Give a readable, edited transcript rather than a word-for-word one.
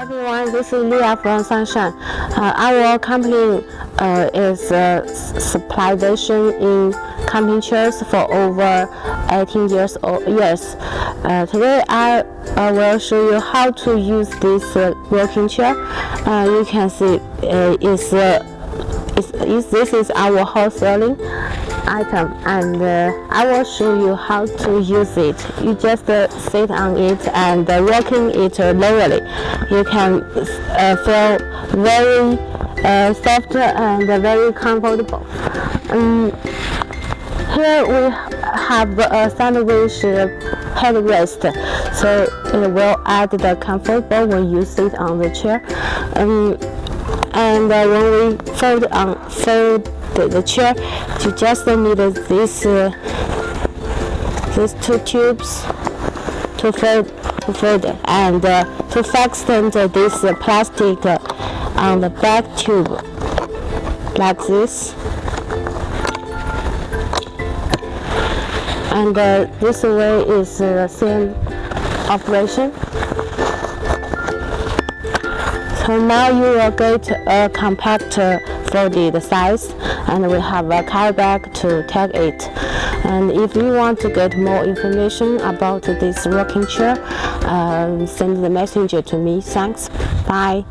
everyone, this is Leah from Shanghai. Our company is specialization in camping chairs for over 18 years. Today I will show you how to use this rocking chair. You can see this is our wholesaling item, and I will show you how to use it. You just sit on it and rocking it slowly. You can feel very soft and very comfortable. Here we have a sandwich headrest, so it will add the comfortable when you sit on the chair. And when we fold the chair, you just need these two tubes to fold and to fasten this plastic on the back tube like this. And this way is the same operation. So now you will get a compact folded size, and we have a carry bag to take it. And if you want to get more information about this rocking chair, send the messenger to me. Thanks. Bye.